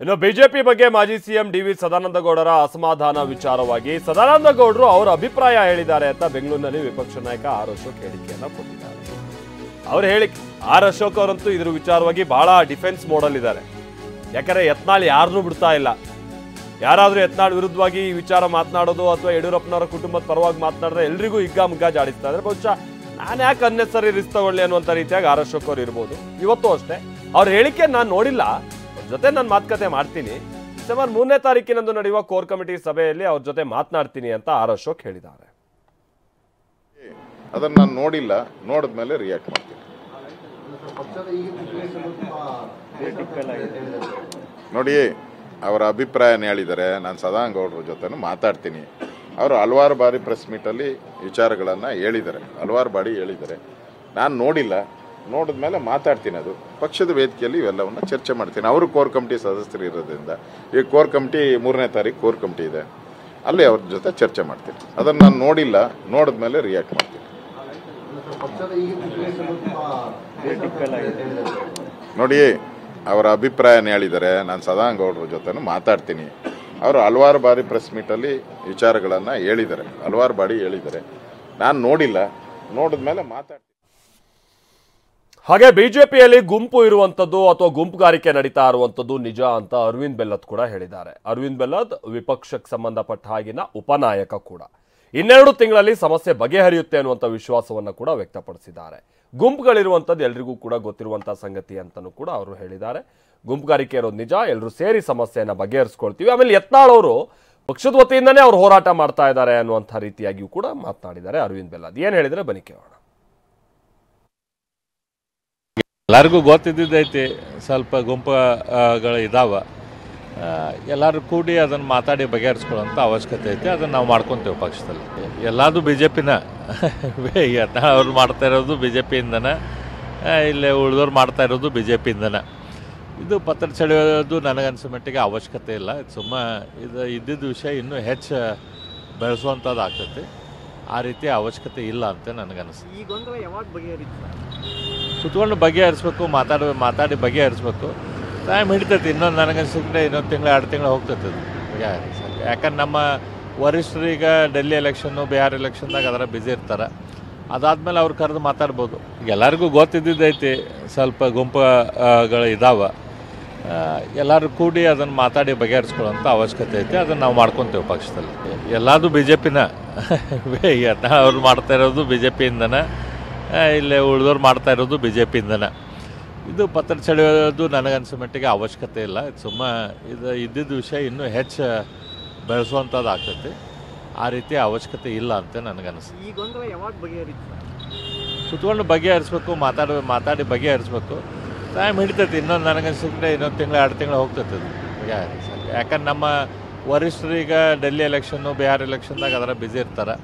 ಇನ್ನು ಬಿಜೆಪಿ ಬಗ್ಗೆ ಮಾಜಿ ಸಿಎಂ ಡಿ ವಿ ಸದಾನಂದ ಗೌಡರ ಅಸಮಾಧಾನ ವಿಚಾರವಾಗಿ ಸದಾನಂದ ಗೌಡರು ಅವರ ಅಭಿಪ್ರಾಯ ಹೇಳಿದ್ದಾರೆ ಅಂತ ಬೆಂಗಳೂರಿನಲ್ಲಿ ವಿಪಕ್ಷ ನಾಯಕ ಆರ್ ಅಶೋಕ್ ಹೇಳಿಕೆಯನ್ನ ಕೊಟ್ಟಿದ್ದಾರೆ. ಅವರು ಹೇಳಿಕೆ ಆರ್ ಅಶೋಕ್ ಅವರಂತೂ ಇದ್ರ ವಿಚಾರವಾಗಿ ಬಹಳ ಡಿಫೆನ್ಸ್ ಮೋಡಲ್ ಇದ್ದಾರೆ. ಯಾಕಂದ್ರೆ ಯತ್ನಾಳ್ ಯಾರನ್ನೂ ಬಿಡ್ತಾ ಇಲ್ಲ. ಯಾರಾದ್ರೂ ಯತ್ನಾಳ್ ವಿರುದ್ಧವಾಗಿ ಈ ವಿಚಾರ ಮಾತನಾಡೋದು ಅಥವಾ ಯಡಿಯೂರಪ್ಪನವರ ಕುಟುಂಬದ ಪರವಾಗಿ ಮಾತನಾಡಿದ್ರೆ ಎಲ್ರಿಗೂ ಹಿಗ್ಗಾಮುಗ್ಗಾ ಜಾಡಿಸ್ತಾ ಇದ್ದಾರೆ. ಬಹುಶಃ ನಾನು ಯಾಕೆ ಅನ್ನೆಸರಿ ರಿಸ್ಕ್ ತಗೊಳ್ಳಿ ಅನ್ನುವಂಥ ರೀತಿಯಾಗಿ ಆರ್ ಅಶೋಕ್ ಅವರು ಇರ್ಬೋದು. ಇವತ್ತು ಅಷ್ಟೇ ಅವ್ರ ಹೇಳಿಕೆ ನಾನು ನೋಡಿಲ್ಲ, ಅವ್ರ ಜೊತೆ ನಾನು ಮಾತುಕತೆ ಮಾಡ್ತೀನಿ. ಡಿಸೆಂಬರ್ 3ನೇ ತಾರೀಕಿನಂದು ನಡೆಯುವ ಕೋರ್ ಕಮಿಟಿ ಸಭೆಯಲ್ಲಿ ಅವ್ರ ಜೊತೆ ಮಾತನಾಡ್ತೀನಿ ಅಂತ ಆರ್ ಅಶೋಕ್ ಹೇಳಿದ್ದಾರೆ. ಅದನ್ನ ನಾನು ನೋಡಿಲ್ಲ, ನೋಡಿದ್ಮೇಲೆ ರಿಯಾಕ್ಟ್ ಮಾಡ್ತೀನಿ. ನೋಡಿ, ಅವರ ಅಭಿಪ್ರಾಯನ ಹೇಳಿದ್ದಾರೆ. ನಾನು ಸದಾನಂದ ಗೌಡರ ಜೊತೆ ಮಾತಾಡ್ತೀನಿ. ಅವರು ಹಲವಾರು ಬಾರಿ ಪ್ರೆಸ್ ಮೀಟಲ್ಲಿ ವಿಚಾರಗಳನ್ನು ಹೇಳಿದ್ದಾರೆ, ಹಲವಾರು ಬಾರಿ ಹೇಳಿದ್ದಾರೆ. ನಾನು ನೋಡಿಲ್ಲ, ನೋಡಿದ್ಮೇಲೆ ಮಾತಾಡ್ತೀನಿ. ಅದು ಪಕ್ಷದ ವೇದಿಕೆಯಲ್ಲಿ ಇವೆಲ್ಲವನ್ನು ಚರ್ಚೆ ಮಾಡ್ತೀನಿ. ಅವರು ಕೋರ್ ಕಮಿಟಿ ಸದಸ್ಯರು ಇರೋದ್ರಿಂದ ಈ ಕೋರ್ ಕಮಿಟಿ 3ನೇ ತಾರೀಕು ಕೋರ್ ಕಮಿಟಿ ಇದೆ, ಅಲ್ಲಿ ಅವ್ರ ಜೊತೆ ಚರ್ಚೆ ಮಾಡ್ತೀನಿ. ಅದನ್ನು ನಾನು ನೋಡಿಲ್ಲ, ನೋಡಿದ್ಮೇಲೆ ರಿಯಾಕ್ಟ್ ಮಾಡ್ತೀನಿ. ನೋಡಿ, ಅವರ ಅಭಿಪ್ರಾಯನ ಹೇಳಿದ್ದಾರೆ. ನಾನು ಸದಾನಂದ ಗೌಡರ ಜೊತೆ ಮಾತಾಡ್ತೀನಿ. ಅವರು ಹಲವಾರು ಬಾರಿ ಪ್ರೆಸ್ ಮೀಟಲ್ಲಿ ವಿಚಾರಗಳನ್ನು ಹೇಳಿದ್ದಾರೆ, ಹಲವಾರು ಬಾರಿ ಹೇಳಿದ್ದಾರೆ. ನಾನು ನೋಡಿಲ್ಲ, ನೋಡಿದ್ಮೇಲೆ ಮಾತಾಡ್ತೀನಿ. ಹಾಗೆ ಬಿಜೆಪಿಯಲ್ಲಿ ಗುಂಪು ಇರುವಂಥದ್ದು ಅಥವಾ ಗುಂಪುಗಾರಿಕೆ ನಡೀತಾ ಇರುವಂಥದ್ದು ನಿಜ ಅಂತ ಅರವಿಂದ್ ಬೆಲ್ಲದ್ ಕೂಡ ಹೇಳಿದ್ದಾರೆ. ಅರವಿಂದ್ ಬೆಲ್ಲದ್ ವಿಪಕ್ಷಕ್ಕೆ ಸಂಬಂಧಪಟ್ಟ ಹಾಗಿನ ಉಪನಾಯಕ ಕೂಡ. 2 ತಿಂಗಳಲ್ಲಿ ಸಮಸ್ಯೆ ಬಗೆಹರಿಯುತ್ತೆ ಅನ್ನುವಂಥ ವಿಶ್ವಾಸವನ್ನು ಕೂಡ ವ್ಯಕ್ತಪಡಿಸಿದ್ದಾರೆ. ಗುಂಪುಗಳಿರುವಂಥದ್ದು ಎಲ್ರಿಗೂ ಕೂಡ ಗೊತ್ತಿರುವಂಥ ಸಂಗತಿ ಅಂತಲೂ ಕೂಡ ಅವರು ಹೇಳಿದ್ದಾರೆ. ಗುಂಪುಗಾರಿಕೆ ಇರೋದು ನಿಜ, ಎಲ್ಲರೂ ಸೇರಿ ಸಮಸ್ಯೆಯನ್ನು ಬಗೆಹರಿಸ್ಕೊಳ್ತೀವಿ. ಆಮೇಲೆ ಯತ್ನಾಳ್ ಅವರು ಪಕ್ಷದ ವತಿಯಿಂದನೇ ಅವ್ರು ಹೋರಾಟ ಮಾಡ್ತಾ ಇದ್ದಾರೆ ಅನ್ನುವಂಥ ರೀತಿಯಾಗಿಯೂ ಕೂಡ ಮಾತನಾಡಿದ್ದಾರೆ ಅರವಿಂದ್ ಬೆಲ್ಲದ್. ಏನು ಹೇಳಿದರೆ ಬನ್ನಿ ಕೇಳೋಣ. ಎಲ್ಲರಿಗೂ ಗೊತ್ತಿದ್ದೈತಿ, ಸ್ವಲ್ಪ ಗುಂಪುಗಳು ಇದಾವೆ. ಎಲ್ಲರೂ ಕೂಡಿ ಅದನ್ನು ಮಾತಾಡಿ ಬಗೆಹರಿಸ್ಕೊಳ್ಳೋಂಥ ಅವಶ್ಯಕತೆ ಐತಿ. ಅದನ್ನು ನಾವು ಮಾಡ್ಕೊತೇವೆ ಪಕ್ಷದಲ್ಲಿ. ಎಲ್ಲದು ಬಿ ಜೆ ಪಿನ ಅವ್ರು ಮಾಡ್ತಾ ಇರೋದು ಬಿ ಜೆ ಪಿಯಿಂದನೇ, ಇಲ್ಲೇ ಉಳಿದವ್ರು ಮಾಡ್ತಾ ಇರೋದು ಬಿ ಜೆ ಪಿಯಿಂದನೇ. ಇದು ಪತ್ರ ಸೆಳೆಯೋದು ನನಗನ್ಸೋ ಮಟ್ಟಿಗೆ ಅವಶ್ಯಕತೆ ಇಲ್ಲ. ಇದು ಇದ್ದಿದ್ದ ವಿಷಯ ಇನ್ನೂ ಹೆಚ್ಚು ಬೆಳೆಸುವಂಥದ್ದು ಆಗ್ತೈತಿ. ಆ ರೀತಿ ಅವಶ್ಯಕತೆ ಇಲ್ಲ ಅಂತ ನನಗನ್ನಿಸ್ತು. ಈ ಗೊಂದಲ ಯಾವಾಗ ಬಗೆಹರಿಯುತ್ತೆ? ಕುತ್ಕೊಂಡು ಬಗೆಹರಿಸ್ಬೇಕು, ಮಾತಾಡಿ ಬಗೆಹರಿಸ್ಬೇಕು. ಟೈಮ್ ಹಿಡಿತೈತಿ. ಇನ್ನೊಂದು ನನಗನ್ಸಿದ್ರೆ ಇನ್ನೊಂದು ತಿಂಗಳು 2 ತಿಂಗಳು ಹೋಗ್ತೈತೆ ಅದು ಬಗೆಹರಿಸಕ್ಕೆ. ಯಾಕಂದ್ರೆ ನಮ್ಮ ವರಿಷ್ಠರು ಈಗ ಡೆಲ್ಲಿ ಎಲೆಕ್ಷನ್ನು, ಬಿಹಾರ್ ಎಲೆಕ್ಷನ್ದಾಗ ಅದರ ಬ್ಯುಸಿ ಇರ್ತಾರೆ. ಅದಾದಮೇಲೆ ಅವ್ರು ಕರೆದು ಮಾತಾಡ್ಬೋದು. ಎಲ್ಲರಿಗೂ ಗೊತ್ತಿದ್ದೈತಿ, ಸ್ವಲ್ಪ ಗುಂಪುಗಳು ಇದಾವೆ. ಎಲ್ಲರೂ ಕೂಡಿ ಅದನ್ನು ಮಾತಾಡಿ ಬಗೆಹರಿಸ್ಕೊಳ್ಳೋಂಥ ಅವಶ್ಯಕತೆ ಐತಿ. ಅದನ್ನು ನಾವು ಮಾಡ್ಕೊತೇವೆ ಪಕ್ಷದಲ್ಲಿ. ಎಲ್ಲದು ಬಿ ಜೆ ಪಿನ ಅವ್ರು ಮಾಡ್ತಾ ಇರೋದು ಬಿ ಜೆ ಪಿಯಿಂದನೇ, ಇಲ್ಲೇ ಉಳಿದವ್ರು ಮಾಡ್ತಾ ಇರೋದು ಬಿ ಜೆ ಪಿಯಿಂದನೇ. ಇದು ಪತ್ರ ಸೆಳೆಯೋದು ನನಗನ್ಸೋ ಮಟ್ಟಿಗೆ ಅವಶ್ಯಕತೆ ಇಲ್ಲ. ಇದು ಇದ್ದಿದ್ದ ವಿಷಯ ಇನ್ನೂ ಹೆಚ್ಚು ಬೆಳೆಸುವಂಥದ್ದು ಆಗ್ತೈತಿ. ಆ ರೀತಿ ಅವಶ್ಯಕತೆ ಇಲ್ಲ ಅಂತ ನನಗನ್ನಿಸ್ತು. ಈ ಗೊಂದಲ ಯಾವಾಗ ಬಗೆಹರಿಯುತ್ತೆ? ಕುತ್ಕೊಂಡು ಬಗೆಹರಿಸ್ಬೇಕು, ಮಾತಾಡಿ ಬಗೆಹರಿಸ್ಬೇಕು. ಟೈಮ್ ಹಿಡಿತೈತಿ. ಇನ್ನೊಂದು ನನಗನ್ಸಿದ್ರೆ ಇನ್ನೊಂದು ತಿಂಗಳು 2 ತಿಂಗಳು ಹೋಗ್ತೈತೆ ಅದು ಬಗೆಹರಿಸಕ್ಕೆ. ಯಾಕಂದ್ರೆ ನಮ್ಮ ವರಿಷ್ಠರು ಈಗ ಡೆಲ್ಲಿ ಎಲೆಕ್ಷನ್ನು, ಬಿಹಾರ್ ಎಲೆಕ್ಷನ್ದಾಗ ಅದರ ಬ್ಯುಸಿ ಇರ್ತಾರೆ.